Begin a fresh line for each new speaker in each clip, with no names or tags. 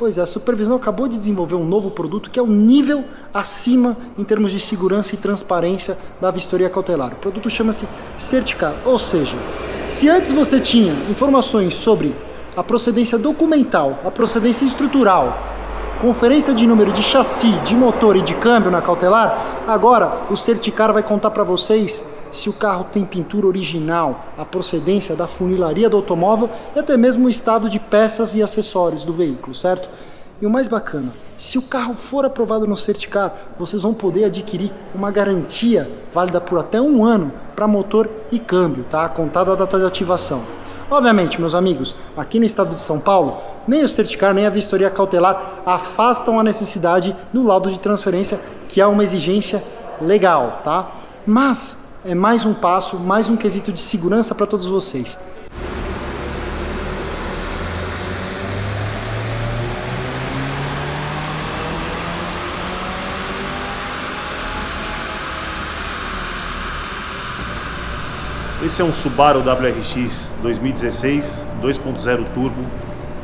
Pois é, a Supervisão acabou de desenvolver um novo produto que é um nível acima em termos de segurança e transparência da vistoria cautelar. O produto chama-se Certicar, ou seja, se antes você tinha informações sobre a procedência documental, a procedência estrutural, conferência de número de chassi, de motor e de câmbio na cautelar, agora o Certicar vai contar para vocês se o carro tem pintura original, a procedência da funilaria do automóvel e até mesmo o estado de peças e acessórios do veículo, certo? E o mais bacana, se o carro for aprovado no Certicar, vocês vão poder adquirir uma garantia válida por até 1 ano para motor e câmbio, tá? Contada a data de ativação. Obviamente, meus amigos, aqui no estado de São Paulo, nem o Certicar nem a vistoria cautelar afastam a necessidade do laudo de transferência, que é uma exigência legal, tá? Mas é mais um passo, mais um quesito de segurança para todos vocês.
Esse é um Subaru WRX 2016 2.0 Turbo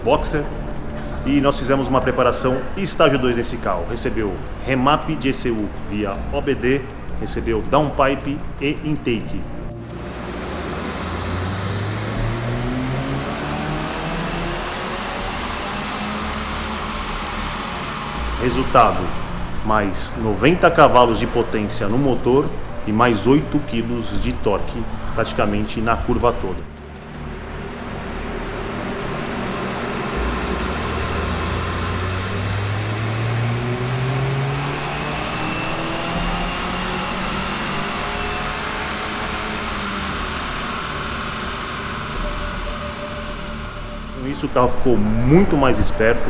Boxer e nós fizemos uma preparação estágio 2 nesse carro. Recebeu remap de ECU via OBD, recebeu downpipe e intake. Resultado, mais 90 cavalos de potência no motor e mais 8 kg de torque praticamente na curva toda. Com isso o carro ficou muito mais esperto,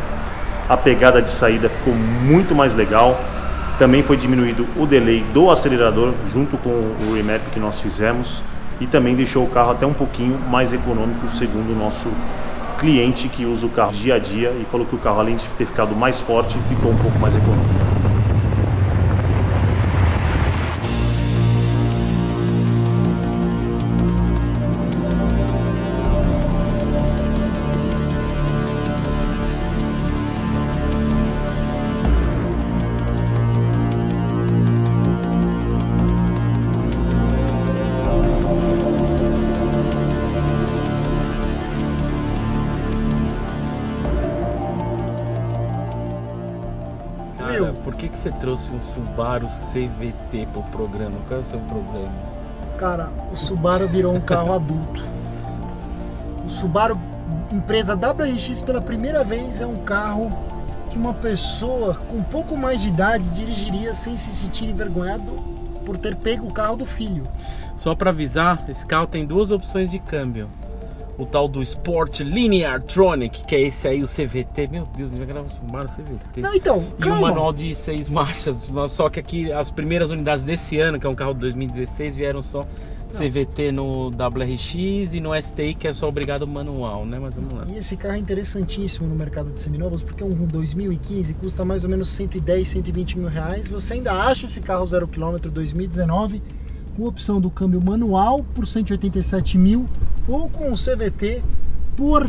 a pegada de saída ficou muito mais legal, também foi diminuído o delay do acelerador junto com o remap que nós fizemos e também deixou o carro até um pouquinho mais econômico, segundo o nosso cliente que usa o carro dia a dia e falou que o carro, além de ter ficado mais forte, ficou um pouco mais econômico.
Cara, por que você trouxe um Subaru CVT pro programa? Qual é o seu problema?
Cara, o Subaru virou um carro adulto. O Subaru, empresa WRX, pela primeira vez é um carro que uma pessoa com um pouco mais de idade dirigiria sem se sentir envergonhado por ter pego o carro do filho.
Só pra avisar, esse carro tem 2 opções de câmbio. O tal do Sport Linear Tronic, que é esse aí, o CVT. Meu Deus, a gente vai gravar um Subaru CVT.
Não, então,
e
calma.
um manual de 6 marchas. Só que aqui as primeiras unidades desse ano, que é um carro de 2016, vieram só CVT no WRX e no STI, que é só obrigado manual, né? Mas vamos lá.
E esse carro é interessantíssimo no mercado de seminovos, porque um 2015 custa mais ou menos 110, 120 mil reais. Você ainda acha esse carro 0 km 2019 com opção do câmbio manual por 187 mil ou com o CVT por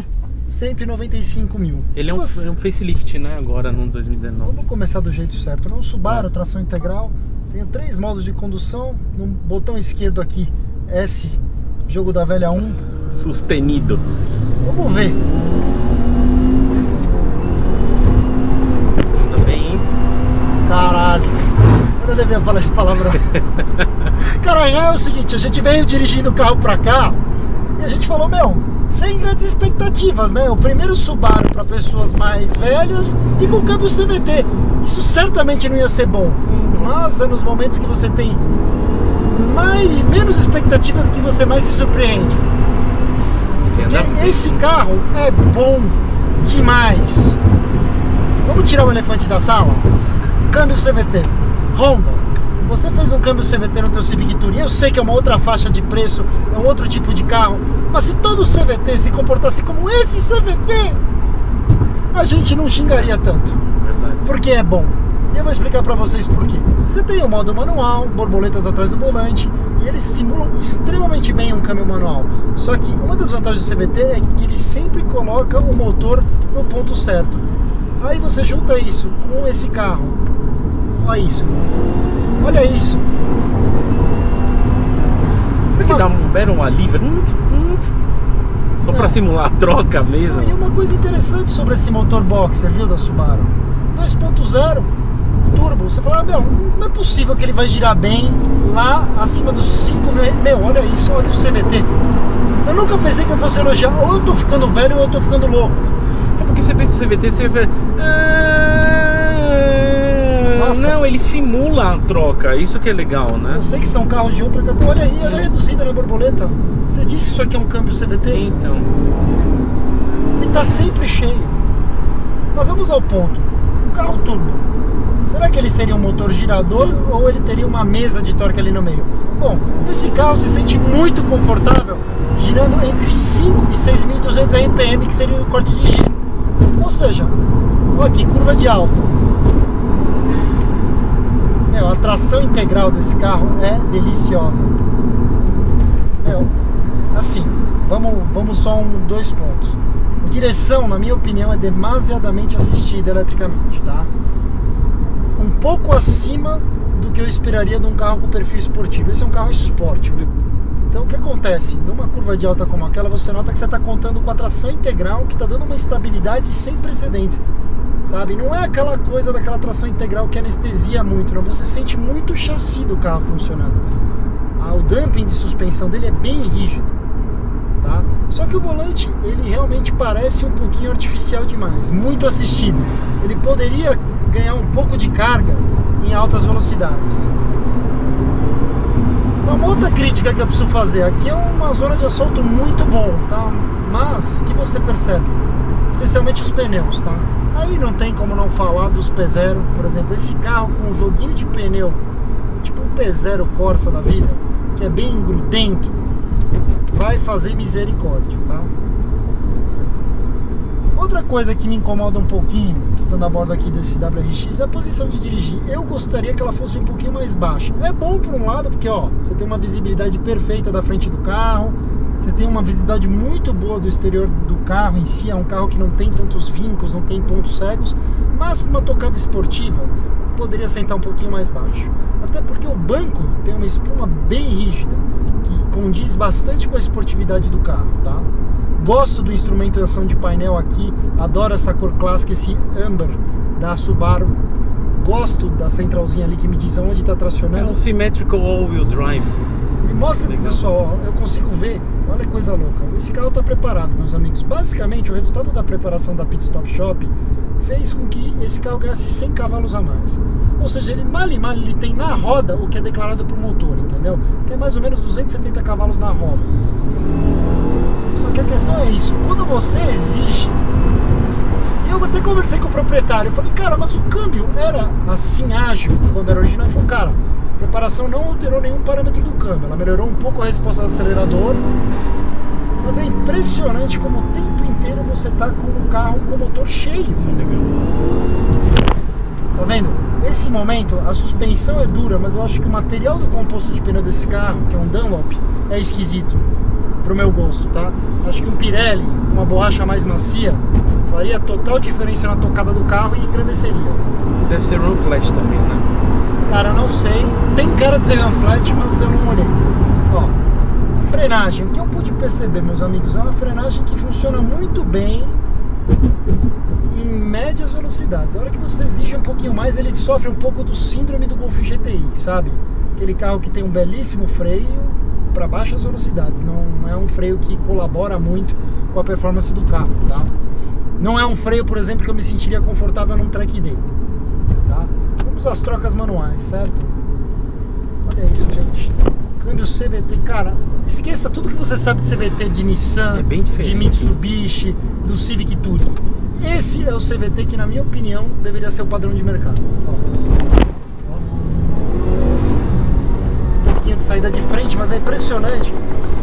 195 mil.
Ele é um facelift, né? Agora no 2019.
Vamos começar do jeito certo, não? Subaru, tração integral. Tenho 3 modos de condução. No botão esquerdo aqui, S, jogo da velha 1.
Sustenido.
Vamos ver.
Anda bem, hein?
Caralho. Eu não devia falar essa palavra. Cara, é o seguinte, a gente veio dirigindo o carro pra cá e a gente falou, meu, sem grandes expectativas, né? O primeiro Subaru para pessoas mais velhas e com câmbio CVT. Isso certamente não ia ser bom.
Sim.
Mas é nos momentos que você tem menos expectativas que você mais se surpreende. Porque esse carro é bom demais. Vamos tirar o elefante da sala? Câmbio CVT. Honda, você fez um câmbio CVT no teu Civic Touring. Eu sei que é uma outra faixa de preço, é um outro tipo de carro, mas se todo CVT se comportasse como esse CVT, a gente não xingaria tanto.
Verdade.
Porque é bom. E eu vou explicar pra vocês por quê. Você tem o modo manual, borboletas atrás do volante, e eles simulam extremamente bem um câmbio manual. Só que uma das vantagens do CVT é que ele sempre coloca o motor no ponto certo. Aí você junta isso com esse carro. Olha isso. Olha isso.
Será que dá um belo alívio? Só pra simular a troca mesmo.
E uma coisa interessante sobre esse motor boxer, viu, da Subaru. 2.0 turbo. Você fala, não é possível que ele vai girar bem lá acima dos 5 mil. Olha isso, olha o CVT. Eu nunca pensei que eu fosse elogiar. Ou eu tô ficando velho ou eu tô ficando louco.
É porque você pensa em CVT, você vai...
Nossa.
Não, ele simula a troca. Isso que é legal, né?
Eu sei que são carros de outra categoria. Olha aí, ela é reduzida na borboleta. Você disse que isso aqui é um câmbio CVT?
Então.
Ele tá sempre cheio. Mas vamos ao ponto. Um carro turbo. Será que ele seria um motor girador ou ele teria uma mesa de torque ali no meio? Bom, esse carro se sente muito confortável girando entre 5 e 6.200 RPM, que seria o corte de giro. Ou seja, olha aqui, curva de alta. A tração integral desse carro é deliciosa. Assim, vamos só dois pontos. A direção, na minha opinião, é demasiadamente assistida eletricamente, tá? Um pouco acima do que eu esperaria de um carro com perfil esportivo. Esse é um carro esporte, viu? Então o que acontece? Numa curva de alta como aquela, você nota que você está contando com a tração integral, que está dando uma estabilidade sem precedentes, sabe? Não é aquela coisa daquela tração integral que anestesia muito, não. Você sente muito o chassi do carro funcionando. O damping de suspensão dele é bem rígido, tá? Só que o volante, ele realmente parece um pouquinho artificial demais, muito assistido. Ele poderia ganhar um pouco de carga em altas velocidades. Uma outra crítica que eu preciso fazer, aqui é uma zona de asfalto muito bom, tá? Mas o que você percebe? Especialmente os pneus, tá? Aí não tem como não falar dos P0, por exemplo, esse carro com um joguinho de pneu, tipo um P0 Corsa da vida, que é bem grudento, vai fazer misericórdia, tá? Outra coisa que me incomoda um pouquinho, estando a bordo aqui desse WRX, é a posição de dirigir. Eu gostaria que ela fosse um pouquinho mais baixa. É bom por um lado, porque ó, você tem uma visibilidade perfeita da frente do carro, você tem uma visibilidade muito boa do exterior do carro em si. É um carro que não tem tantos vincos, não tem pontos cegos, mas para uma tocada esportiva, poderia sentar um pouquinho mais baixo. Até porque o banco tem uma espuma bem rígida, que condiz bastante com a esportividade do carro, tá? Gosto do instrumentação de painel aqui, adoro essa cor clássica, esse âmbar da Subaru. Gosto da centralzinha ali que me diz aonde está tracionando.
É um symmetrical all-wheel drive.
Me mostra pro pessoal, ó, eu consigo ver, olha que coisa louca. Esse carro está preparado, meus amigos. Basicamente, o resultado da preparação da Pit Stop Shop fez com que esse carro ganhasse 100 cavalos a mais. Ou seja, ele mal e mal ele tem na roda o que é declarado para o motor, entendeu? Que é mais ou menos 270 cavalos na roda. Só que a questão é isso, quando você exige, eu até conversei com o proprietário, eu falei, cara, mas o câmbio era assim ágil quando era original. Ele falou, cara, a preparação não alterou nenhum parâmetro do câmbio, ela melhorou um pouco a resposta do acelerador, mas é impressionante como o tempo inteiro você tá com o carro com o motor cheio.
Isso é legal.
Tá vendo? Nesse momento a suspensão é dura, mas eu acho que o material do composto de pneu desse carro, que é um Dunlop, é esquisito pro meu gosto, tá? Acho que um Pirelli com uma borracha mais macia faria total diferença na tocada do carro e engrandeceria.
Deve ser run flat também, né?
Cara, não sei. Tem cara de ser run flat, mas eu não olhei. Ó, frenagem. O que eu pude perceber, meus amigos, é uma frenagem que funciona muito bem em médias velocidades. A hora que você exige um pouquinho mais, ele sofre um pouco do síndrome do Golf GTI, sabe? Aquele carro que tem um belíssimo freio para baixas velocidades, não é um freio que colabora muito com a performance do carro, tá? Não é um freio, por exemplo, que eu me sentiria confortável num track day, tá? Vamos às trocas manuais, certo? Olha isso, gente. Câmbio CVT, cara, esqueça tudo que você sabe de CVT de Nissan, de Mitsubishi, do Civic Touring. Esse é o CVT que, na minha opinião, deveria ser o padrão de mercado. Ó. De saída de frente, mas é impressionante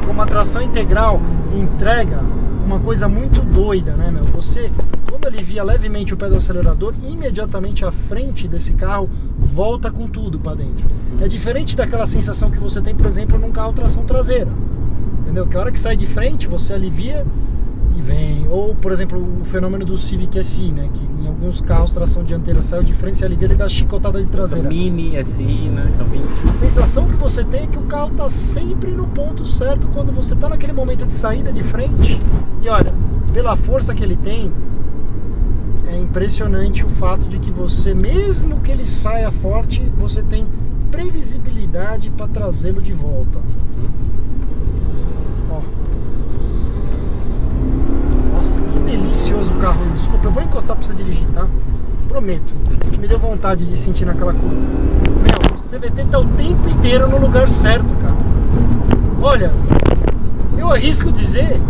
como a tração integral entrega uma coisa muito doida, né, meu? Você, quando alivia levemente o pé do acelerador, imediatamente a frente desse carro volta com tudo para dentro. É diferente daquela sensação que você tem, por exemplo, num carro tração traseira, entendeu? Que a hora que sai de frente, você alivia E vem. Ou, por exemplo, o fenômeno do Civic SI, né? Que em alguns carros tração dianteira saiu de frente, se alivia e dá chicotada de traseira.
Mini, SI, né?
A sensação que você tem é que o carro tá sempre no ponto certo quando você tá naquele momento de saída de frente. E olha, pela força que ele tem, é impressionante o fato de que você, mesmo que ele saia forte, você tem previsibilidade para trazê-lo de volta. Ó. Nossa, que delicioso o carro. Desculpa, eu vou encostar para você dirigir, tá? Prometo. Me deu vontade de sentir naquela curva. Meu, o CVT tá o tempo inteiro no lugar certo, cara. Olha, eu arrisco dizer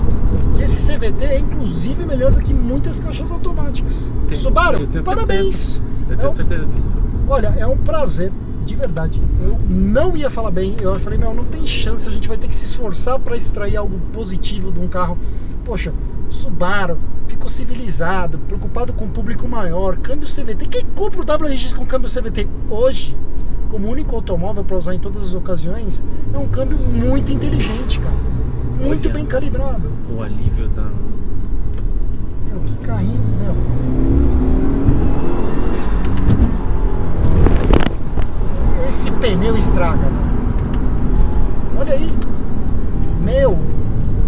que esse CVT é inclusive melhor do que muitas caixas automáticas. Subaru, parabéns.
Eu tenho certeza disso.
Olha, é um prazer, de verdade. Eu não ia falar bem, eu falei, meu, não tem chance, a gente vai ter que se esforçar para extrair algo positivo de um carro. Poxa, Subaru ficou civilizado, preocupado com o público maior, câmbio CVT. Quem compra o WRX com câmbio CVT hoje, como único automóvel para usar em todas as ocasiões, é um câmbio muito inteligente, cara. Muito bem calibrado.
O alívio da...
Meu, que carrinho, meu. Esse pneu estraga, mano. Olha aí. Meu,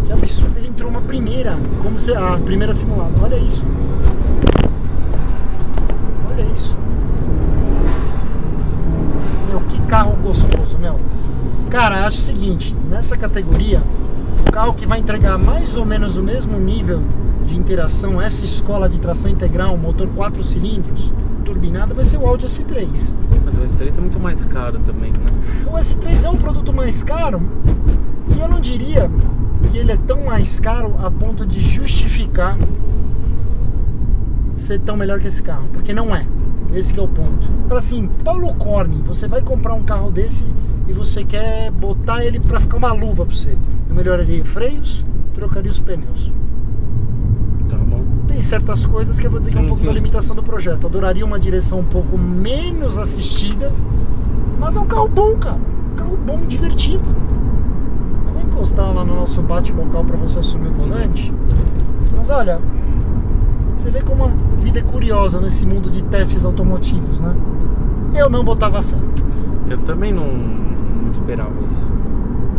que absurdo. Ele entrou uma primeira, como se a primeira simulada. Olha isso. Olha isso. Meu, que carro gostoso, meu. Cara, acho o seguinte, nessa categoria, o carro que vai entregar mais ou menos o mesmo nível de interação, essa escola de tração integral, motor 4 cilindros, turbinada, vai ser o Audi S3.
Mas o S3 é muito mais caro também, né?
O S3 é um produto mais caro, e eu não diria que ele é tão mais caro a ponto de justificar ser tão melhor que esse carro, porque não é. Esse que é o ponto. Para assim, Paulo Corne, você vai comprar um carro desse e você quer botar ele para ficar uma luva para você. Eu melhoraria freios, trocaria os pneus.
Tá bom.
Tem certas coisas que eu vou dizer que é um pouco da limitação do projeto. Eu adoraria uma direção um pouco menos assistida, mas é um carro bom, cara. Um carro bom, divertido. Eu vou encostar lá no nosso bate-bocal para você assumir o volante. Mas olha, você vê como a vida é curiosa nesse mundo de testes automotivos, né? Eu não botava fé.
Eu também não esperava isso.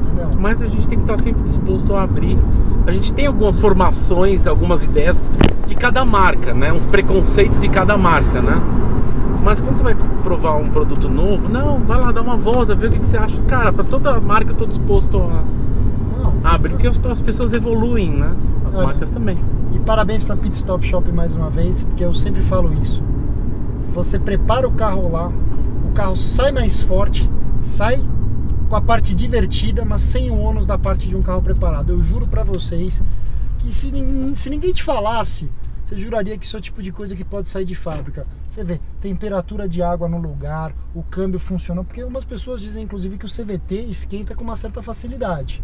Entendeu?
Mas a gente tem que estar sempre disposto a abrir. A gente tem algumas formações, algumas ideias de cada marca, né? Uns preconceitos de cada marca, né? Mas quando você vai provar um produto novo, não, vai lá dar uma voz, ver o que você acha. Cara, para toda marca eu tô disposto a abrir, porque as pessoas evoluem, né? As marcas também.
E parabéns para Pit Stop Shop mais uma vez, porque eu sempre falo isso. Você prepara o carro lá, o carro sai mais forte, sai com a parte divertida, mas sem o ônus da parte de um carro preparado. Eu juro para vocês que se ninguém te falasse, você juraria que isso é o tipo de coisa que pode sair de fábrica. Você vê, temperatura de água no lugar, o câmbio funcionou, porque umas pessoas dizem inclusive que o CVT esquenta com uma certa facilidade.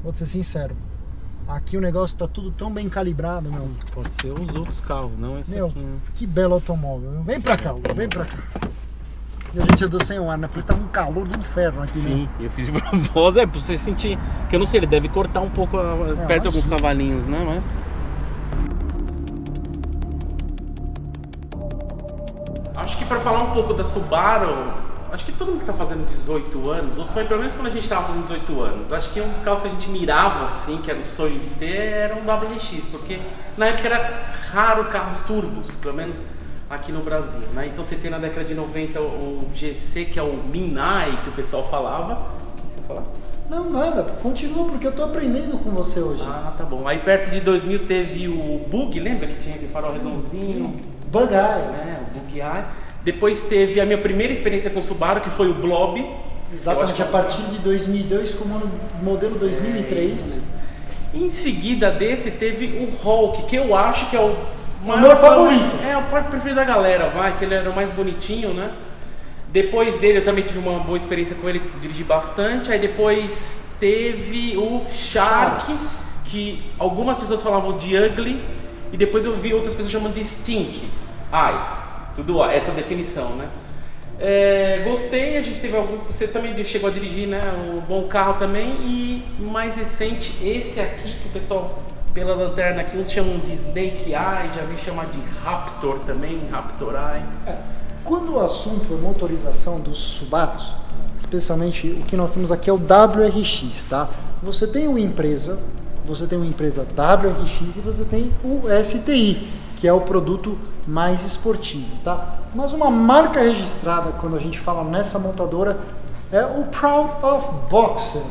Vou ser sincero. Aqui o negócio tá tudo tão bem calibrado, meu.
Pode ser os outros carros, não esse
Meu,
aqui, né?
que belo automóvel. Vem pra cá, Hugo, vem pra cá. E a gente andou sem o ar, né? Por isso tá um calor do inferno aqui, né?
Sim, eu fiz de propósito, pra você sentir. Que eu não sei, ele deve cortar um pouco perto de alguns cavalinhos, né? Mas... Acho que pra falar um pouco da Subaru, acho que todo mundo que tá fazendo 18 anos, ou sonho, pelo menos quando a gente tava fazendo 18 anos, acho que um dos carros que a gente mirava assim, que era o sonho de ter, era um WRX, porque na época era raro carros turbos, pelo menos aqui no Brasil, né? Então você tem na década de 90 o GC, que é o Minai, que o pessoal falava. O que você falava?
Não, nada, continua, porque eu tô aprendendo com você hoje.
Ah, tá bom. Aí perto de 2000 teve o Bug, lembra que tinha aquele farol redondinho?
Bug Eye.
É, o Bug Eye. Depois teve a minha primeira experiência com o Subaru, que foi o Blob.
Exatamente, a partir de 2002 como no modelo 2003.
Em seguida desse teve o Hulk, que eu acho que é o
meu favorito.
É o próprio preferido da galera, vai, que ele era o mais bonitinho, né? Depois dele eu também tive uma boa experiência com ele, dirigi bastante. Aí depois teve o Shark, que algumas pessoas falavam de Ugly, e depois eu vi outras pessoas chamando de Stink. Ai, tudo essa definição, né? Gostei, a gente teve algum. Você também chegou a dirigir, né? Um bom carro também. E mais recente, esse aqui que o pessoal pela lanterna aqui, uns chamam de Snake Eye, já vi chamar de Raptor também, Raptor Eye.
Quando o assunto é motorização dos Subarus, especialmente o que nós temos aqui é o WRX, tá? Você tem uma empresa WRX e você tem o STI, que é o produto mais esportivo, tá? Mas uma marca registrada, quando a gente fala nessa montadora, é o Proud of Boxer.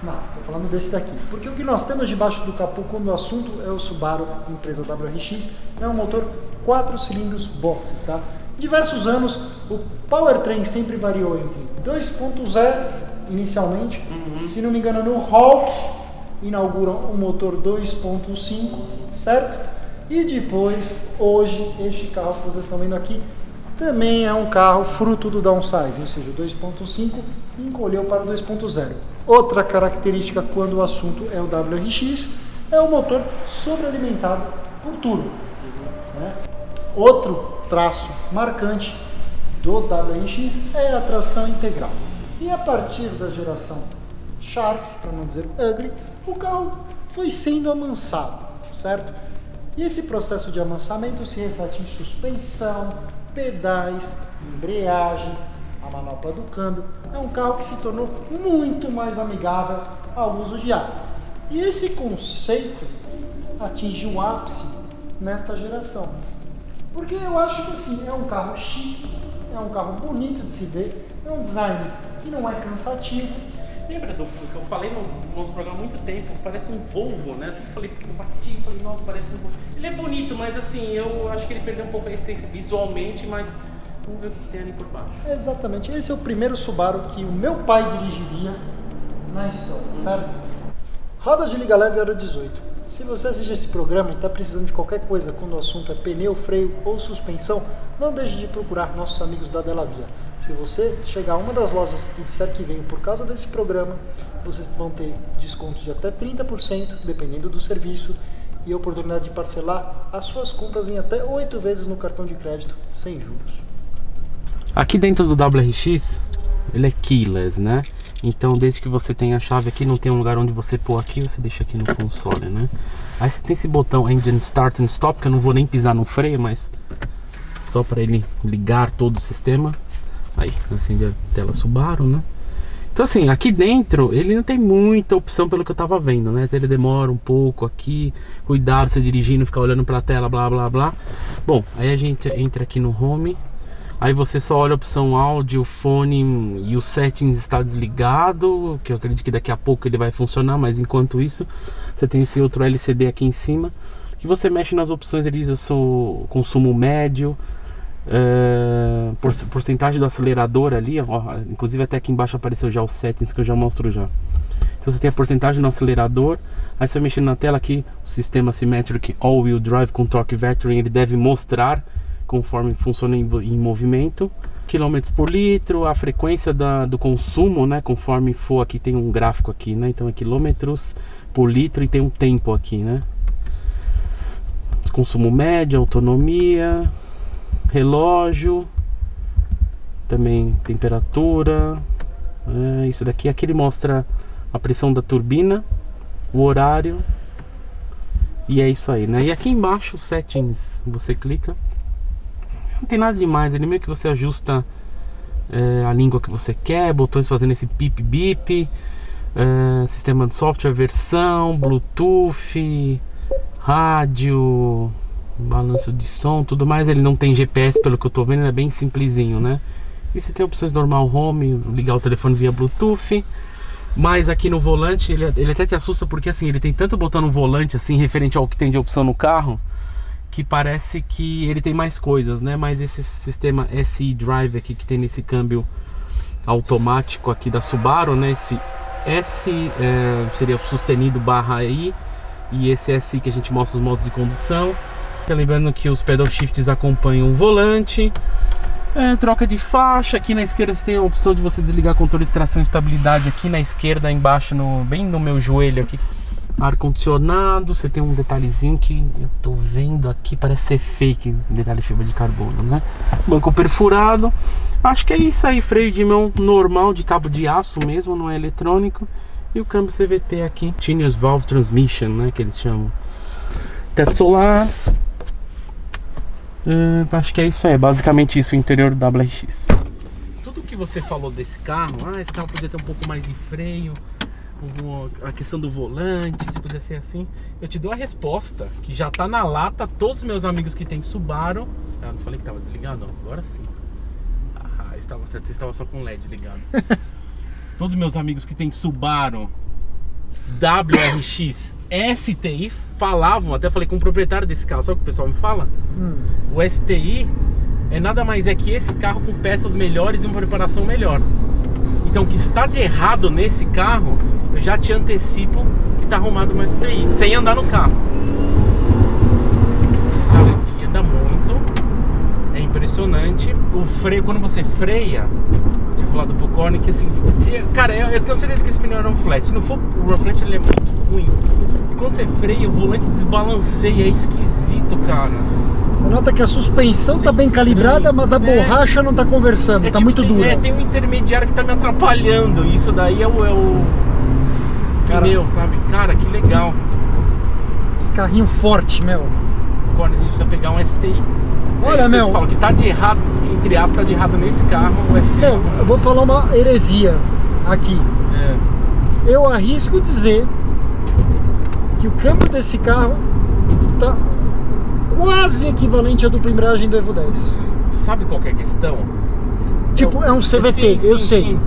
Não, estou falando desse daqui. Porque o que nós temos debaixo do capô quando o assunto é o Subaru, empresa WRX, é um motor 4 cilindros Boxer, tá? Diversos anos, o powertrain sempre variou entre 2.0 inicialmente, se não me engano no Hawk inauguram um motor 2.5, certo? E depois, hoje, este carro que vocês estão vendo aqui também é um carro fruto do downsizing, ou seja, 2.5 encolheu para o 2.0. Outra característica quando o assunto é o WRX é o motor sobrealimentado por turbo, né? Outro traço marcante do WRX é a tração integral. E a partir da geração Shark, para não dizer Ugly, o carro foi sendo amansado, certo? E esse processo de amansamento se reflete em suspensão, pedais, embreagem, a manopla do câmbio. É um carro que se tornou muito mais amigável ao uso diário. E esse conceito atingiu o ápice nesta geração. Porque eu acho que assim, é um carro chique, é um carro bonito de se ver, é um design que não é cansativo.
Lembra do que eu falei no nosso programa há muito tempo? Parece um Volvo, né? Eu bati e falei, nossa, parece um Volvo. Ele é bonito, mas assim, eu acho que ele perdeu um pouco a essência visualmente, mas vamos ver o que tem ali por baixo.
Exatamente, esse é o primeiro Subaru que o meu pai dirigiria na história, certo? Roda de liga leve aro 18. Se você assiste esse programa e está precisando de qualquer coisa quando o assunto é pneu, freio ou suspensão, não deixe de procurar nossos amigos da Delavia. Se você chegar a uma das lojas e disser que veio por causa desse programa, vocês vão ter desconto de até 30%, dependendo do serviço, e a oportunidade de parcelar as suas compras em até 8 vezes no cartão de crédito, sem juros.
Aqui dentro do WRX, ele é keyless, né? Então, desde que você tenha a chave aqui, não tem um lugar onde você pôr aqui, você deixa aqui no console, né? Aí você tem esse botão Engine Start and Stop, que eu não vou nem pisar no freio, mas só para ele ligar todo o sistema. Aí, acende a tela Subaru, né? Então assim, aqui dentro ele não tem muita opção pelo que eu tava vendo, né? Ele demora um pouco aqui, cuidado você dirigindo, ficar olhando pra tela, blá blá blá. Bom, aí a gente entra aqui no Home. Aí você só olha a opção áudio, fone e o settings está desligado, que eu acredito que daqui a pouco ele vai funcionar, mas enquanto isso, você tem esse outro LCD aqui em cima, que você mexe nas opções, ele diz consumo médio, porcentagem do acelerador ali, ó, inclusive até aqui embaixo apareceu já os settings que eu já mostro já. Então você tem a porcentagem no acelerador, aí você mexendo na tela aqui, o sistema Symmetric All-Wheel Drive com Torque Vectoring, ele deve mostrar conforme funciona em movimento, quilômetros por litro, a frequência do consumo, né, conforme for, aqui tem um gráfico aqui, né, então é quilômetros por litro e tem um tempo aqui, né, consumo médio, autonomia, relógio, também temperatura, isso daqui, aqui ele mostra a pressão da turbina, o horário, e é isso aí, né, e aqui embaixo os settings, você clica, não tem nada demais, ele meio que você ajusta a língua que você quer, botões fazendo esse pip bip, sistema de software, versão, Bluetooth, rádio, balanço de som, tudo mais. Ele não tem GPS pelo que eu tô vendo, ele é bem simplesinho, né? E você tem opções normal home, ligar o telefone via Bluetooth. Mas aqui no volante, ele até te assusta porque assim, ele tem tanto botão no volante assim, referente ao que tem de opção no carro, que parece que ele tem mais coisas, né? Mas esse sistema SI Drive aqui que tem nesse câmbio automático aqui da Subaru, né? Esse S seria o sustenido barra I, e esse SI que a gente mostra os modos de condução. Tá lembrando que os pedal shifts acompanham o volante. Troca de faixa, aqui na esquerda você tem a opção de você desligar controle de tração e estabilidade aqui na esquerda, embaixo, bem no meu joelho aqui. Ar-condicionado, você tem um detalhezinho que eu tô vendo aqui, parece ser fake, detalhe fibra de carbono, né? Banco perfurado, acho que é isso aí, freio de mão normal, de cabo de aço mesmo, não é eletrônico. E o câmbio CVT aqui, Continuous Valve Transmission, né, que eles chamam. Teto solar. Acho que é isso aí, basicamente isso, o interior do WRX. Tudo que você falou desse carro, esse carro podia ter um pouco mais de freio, a questão do volante, se podia ser assim, eu te dou a resposta, que já tá na lata. Todos os meus amigos que tem Subaru, não falei que tava desligado, agora sim. Eu estava certo, você estava só com o LED ligado. Todos os meus amigos que tem Subaru WRX STI falavam, até falei com o proprietário desse carro, sabe o que o pessoal me fala? O STI é nada mais que esse carro com peças melhores e uma preparação melhor. Então o que está de errado nesse carro, eu já te antecipo que está arrumado no STI, sem andar no carro. Ele anda muito, é impressionante. O freio, quando você freia, eu tinha falado pro Corne que assim, cara, eu tenho certeza que esse pneu era um flat. Se não for o flat, ele é muito ruim. E quando você freia, o volante desbalanceia, é esquisito, cara.
Você nota que a suspensão tá bem calibrada, mas a borracha não tá conversando, tá
tipo,
muito dura.
Tem um intermediário que tá me atrapalhando. Isso daí é o pneu, sabe? Cara, que legal.
Que carrinho forte, meu.
Corne, a gente precisa pegar um STI.
Olha, meu.
Eu falo que tá de errado, entre aspas, tá de errado nesse carro, o STI.
Meu, eu vou falar uma heresia aqui. Eu arrisco dizer que o câmbio desse carro tá quase equivalente à dupla embreagem do Evo 10.
Sabe qual que é a questão?
Tipo, é um CVT, eu sei.
Sim.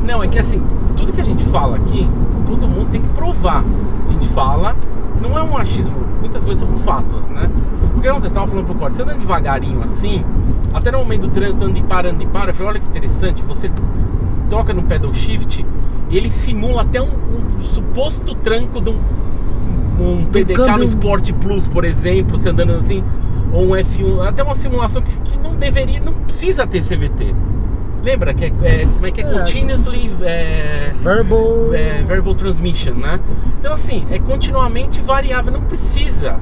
Não, é que assim, tudo que a gente fala aqui, todo mundo tem que provar. A gente fala, não é um achismo, muitas coisas são fatos, né? Porque ontem eu estava falando pro Corte, você andando devagarinho assim, até no momento do trânsito, andando e para, eu falei, olha que interessante, você toca no pedal shift e ele simula até um suposto tranco de um PDK
câmbio...
no Sport Plus, por exemplo, você andando assim, ou um F1, até uma simulação que não deveria, não precisa ter CVT. Lembra que como é que é? Continuously Variable Transmission, né? Então assim, é continuamente variável, não precisa.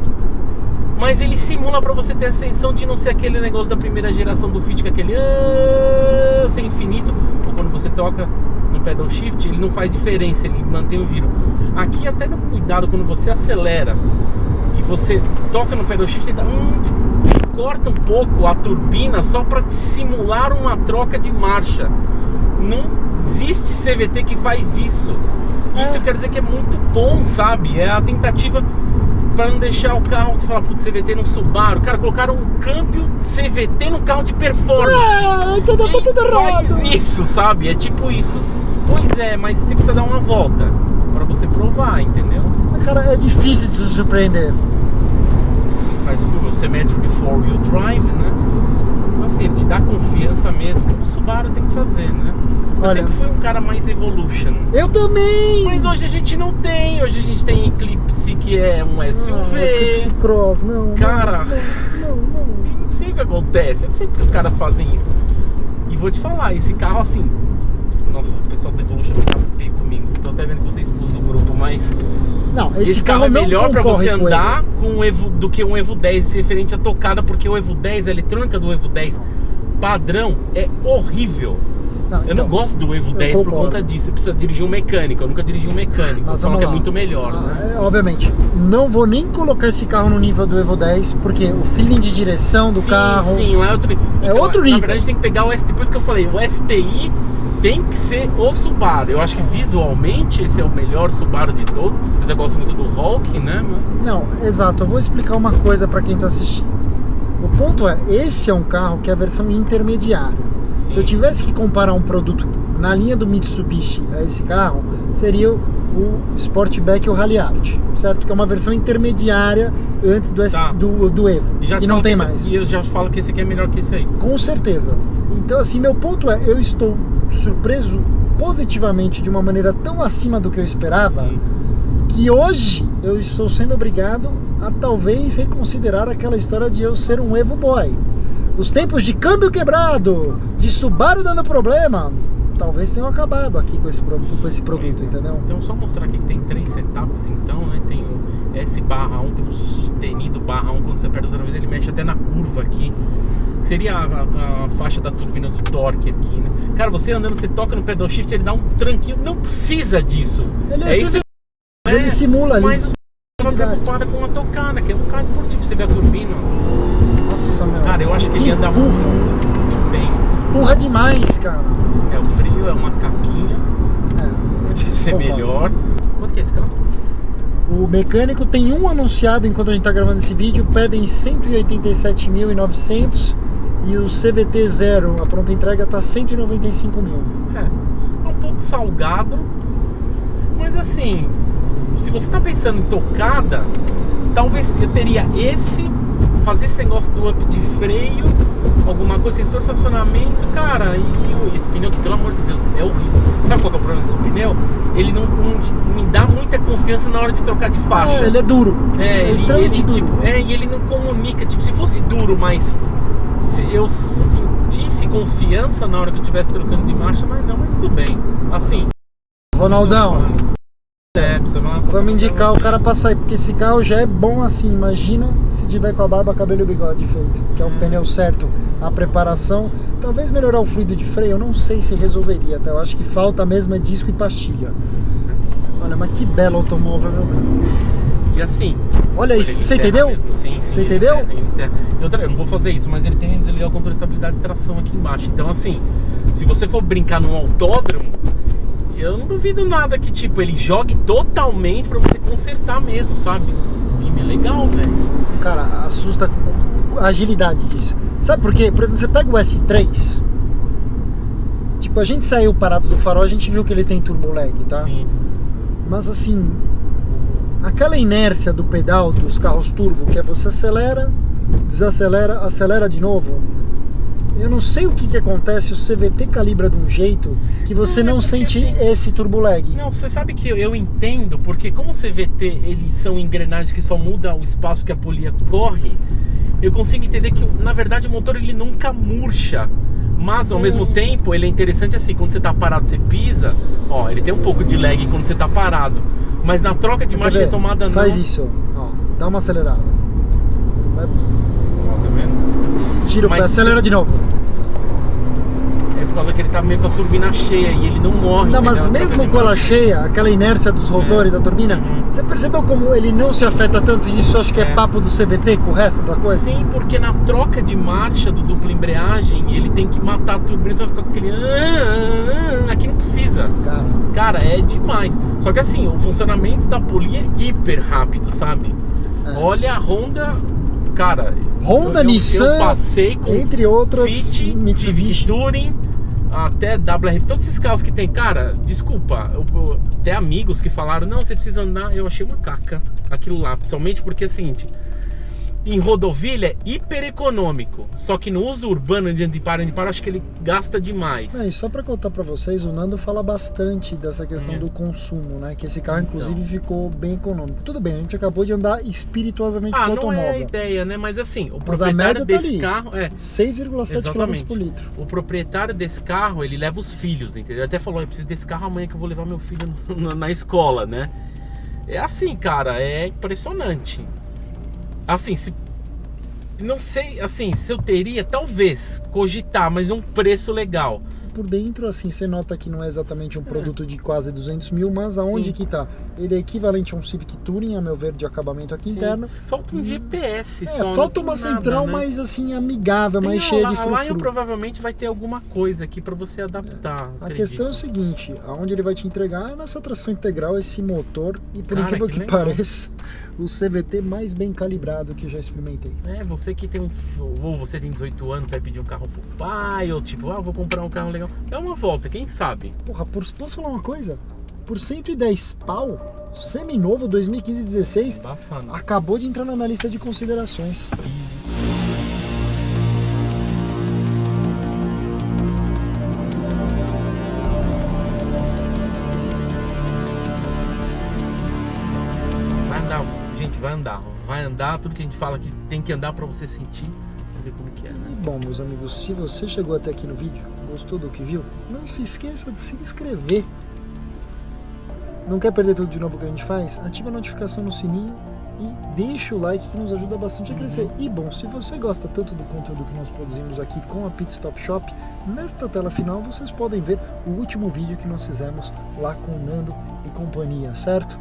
Mas ele simula pra você ter a sensação de não ser aquele negócio da primeira geração do Fit, que é aquele sem infinito, ou quando você toca no pedal shift, ele não faz diferença, ele mantém o giro. Aqui até no cuidado, quando você acelera e você toca no pedal shift, ele dá corta um pouco a turbina só para simular uma troca de marcha. Não existe CVT que faz isso. Isso quer dizer que é muito bom, sabe? É a tentativa para não deixar o carro, você fala, putz, CVT no Subaru. Cara, colocaram um câmbio CVT no carro de performance.
Tudo errado.
Faz isso, sabe? É tipo isso. Pois é, mas você precisa dar uma volta para você provar, entendeu?
Cara, é difícil de se surpreender.
Faz curva, o Symmetric 4-Wheel Drive, né? Então assim, ele te dá confiança mesmo. O Subaru tem que fazer, né? Eu sempre fui um cara mais Evolution.
Eu também!
Mas hoje a gente não tem. Hoje a gente tem Eclipse, que é um SUV.
Eclipse Cross, não.
Cara,
não.
Não sei o que acontece. Eu sei que os caras fazem isso. E vou te falar, esse carro assim... Nossa, o pessoal da Evolution vai ficar feio comigo. Tô até vendo que você é expulso do grupo, mas...
Não, esse carro
é melhor para você
com
andar com o Evo do que um Evo 10 referente à tocada, porque o Evo 10, a eletrônica do Evo 10 padrão é horrível. Eu não gosto do Evo 10 por conta disso. Você precisa dirigir um mecânico. Eu nunca dirigi um mecânico.
Mas
falo que é muito melhor, né?
Obviamente, não vou nem colocar esse carro no nível do Evo 10, porque o feeling de direção do carro...
Sim, lá é outro nível.
É outro nível.
Na verdade, tem que pegar o STI. Depois que eu falei, o STI tem que ser o Subaru. Eu acho que visualmente esse é o melhor Subaru de todos. Mas eu gosto muito do Hulk, né? Mas...
Não, exato. Eu vou explicar uma coisa para quem tá assistindo. O ponto é, esse é um carro que é a versão intermediária. Sim. Se eu tivesse que comparar um produto na linha do Mitsubishi a esse carro, seria o Sportback ou Rally-Art, certo? Que é uma versão intermediária antes do Evo, que não tem mais.
E eu já falo que esse aqui é melhor que esse aí.
Com certeza. Então assim, meu ponto é, eu estou surpreso positivamente de uma maneira tão acima do que eu esperava, que hoje eu estou sendo obrigado a talvez reconsiderar aquela história de eu ser um Evo Boy. Os tempos de câmbio quebrado, de Subaru dando problema, talvez tenham acabado aqui com esse produto, entendeu?
Então só mostrar aqui que tem 3 setups então, né? Tem o S/1, tem o sustenido /1, quando você aperta outra vez ele mexe até na curva aqui. Seria a faixa da turbina do torque aqui, né? Cara, você andando, você toca no pedal shift, ele dá um tranquinho, não precisa disso.
Ele simula ali.
Mas só preocupada com a tocada, que é um carro esportivo, você vê a turbina.
Nossa, meu.
Cara, eu acho que ele anda muito bem.
Empurra demais, cara.
É o frio, é uma caquinha. Podia ser melhor. Quanto que é esse carro?
O mecânico tem um anunciado enquanto a gente tá gravando esse vídeo, pedem 187.900 e o CVT 0, a pronta entrega tá 195 mil.
É um pouco salgado, mas assim, se você tá pensando em tocada, talvez eu teria fazer esse negócio do up de freio, alguma coisa, sensor de estacionamento, cara, e esse pneu que, pelo amor de Deus, é horrível. Sabe qual que é o problema desse pneu? Ele não me dá muita confiança na hora de trocar de faixa.
Ele é duro.
É extremamente duro. Tipo, e ele não comunica, tipo, se fosse duro, mas se eu sentisse confiança na hora que eu estivesse trocando de marcha, mas tudo bem. Assim,
Ronaldão,
precisa
vamos indicar o cara pra sair, porque esse carro já é bom assim. Imagina se tiver com a barba, cabelo e bigode feito, que é o pneu certo, a preparação. Talvez melhorar o fluido de freio, eu não sei se resolveria, tá? Eu acho que falta mesmo é disco e pastilha. Olha, mas que belo automóvel, meu cara.
E assim,
olha isso, você entendeu?
Sim,
você entendeu?
Eu não vou fazer isso, mas ele tem que desligar o controle de estabilidade de tração aqui embaixo. Então assim, se você for brincar num autódromo, eu não duvido nada que tipo ele jogue totalmente pra você consertar mesmo, sabe? E é legal, velho.
Cara, assusta a agilidade disso. Sabe por quê? Por exemplo, você pega o S3, tipo, a gente saiu parado do farol, a gente viu que ele tem turbo lag, tá?
Sim.
Mas assim, aquela inércia do pedal dos carros turbo, que é você acelera, desacelera, acelera de novo. Eu não sei o que acontece, o CVT calibra de um jeito que você não sente assim, esse turbo lag.
Não, você sabe que eu entendo, porque como o CVT, eles são engrenagens que só muda o espaço que a polia corre, eu consigo entender que, na verdade, o motor ele nunca murcha. Mas, ao mesmo tempo, ele é interessante assim, quando você tá parado, você pisa, ó, ele tem um pouco de lag quando você tá parado. Mas na troca de marcha e tomada não...
Faz isso, ó, dá uma acelerada. Vai...
Tá vendo?
Tira o pé, acelera de novo.
É por causa que ele tá meio com a turbina cheia e ele não morre.
Não, mas mesmo com ela cheia, aquela inércia dos rotores da turbina, você percebeu como ele não se afeta tanto? E isso acho que é papo do CVT com o resto da coisa?
Sim, porque na troca de marcha do dupla embreagem, ele tem que matar a turbina, você vai ficar com aquele... Aqui não precisa. Cara, é demais. Só que assim, o funcionamento da polia é hiper rápido, sabe? Olha a Honda... Cara,
Honda, Nissan,
eu passei com
entre outras,
Fit, Civic Touring, até WR, todos esses carros que tem, cara, desculpa, até amigos que falaram, não, você precisa andar, eu achei uma caca aquilo lá, principalmente porque é o seguinte, em rodovia é hiper econômico, só que no uso urbano de para acho que ele gasta demais.
E só para contar para vocês, o Nando fala bastante dessa questão do consumo, né? Que esse carro inclusive ficou bem econômico. Tudo bem, a gente acabou de andar espirituosamente com o automóvel.
Não é a ideia, né? Mas assim, o
Mas
proprietário desse carro
6,7 km por litro.
O proprietário desse carro, ele leva os filhos, entendeu? Ele até falou, eu preciso desse carro amanhã que eu vou levar meu filho na escola, né? É assim, cara, é impressionante. Assim, não sei, assim, se eu teria, talvez, cogitar, mas um preço legal.
Por dentro, assim, você nota que não é exatamente um produto de quase 200 mil, mas aonde que tá? Ele é equivalente a um Civic Touring, a meu ver, de acabamento aqui interno.
Falta um GPS só.
Falta uma central mais, assim, amigável, mais cheia de frufru.
A Lion provavelmente vai ter alguma coisa aqui para você adaptar.
A questão é o seguinte, aonde ele vai te entregar é nessa tração integral, esse motor, e por incrível que pareça, o CVT mais bem calibrado que eu já experimentei.
Você que tem ou você tem 18 anos, vai pedir um carro pro pai, ou tipo, vou comprar um carro legal. Dá uma volta, quem sabe? Porra,
posso falar uma coisa? Por 110 pau, seminovo 2015-16, acabou de entrar na minha lista de considerações.
Vai andar, gente, vai andar tudo que a gente fala que tem que andar pra você sentir. ver como que é, né?
E bom, meus amigos, se você chegou até aqui no vídeo, gostou do que viu, não se esqueça de se inscrever. Não quer perder tudo de novo que a gente faz? Ativa a notificação no sininho e deixa o like que nos ajuda bastante a crescer. E bom, se você gosta tanto do conteúdo que nós produzimos aqui com a Pit Stop Shop, nesta tela final vocês podem ver o último vídeo que nós fizemos lá com o Nando e companhia, certo?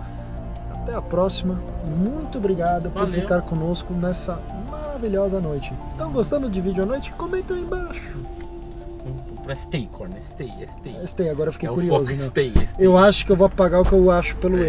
Até a próxima e muito obrigado por
Valeu.
ficar conosco nessa maravilhosa noite. Estão gostando de vídeo à noite? Comenta aí embaixo.
Pra stay, Corner, stay.
Stay, agora eu fiquei
É o
curioso,
foco,
né?
stay.
Eu acho que eu vou apagar o que eu acho pelo erro.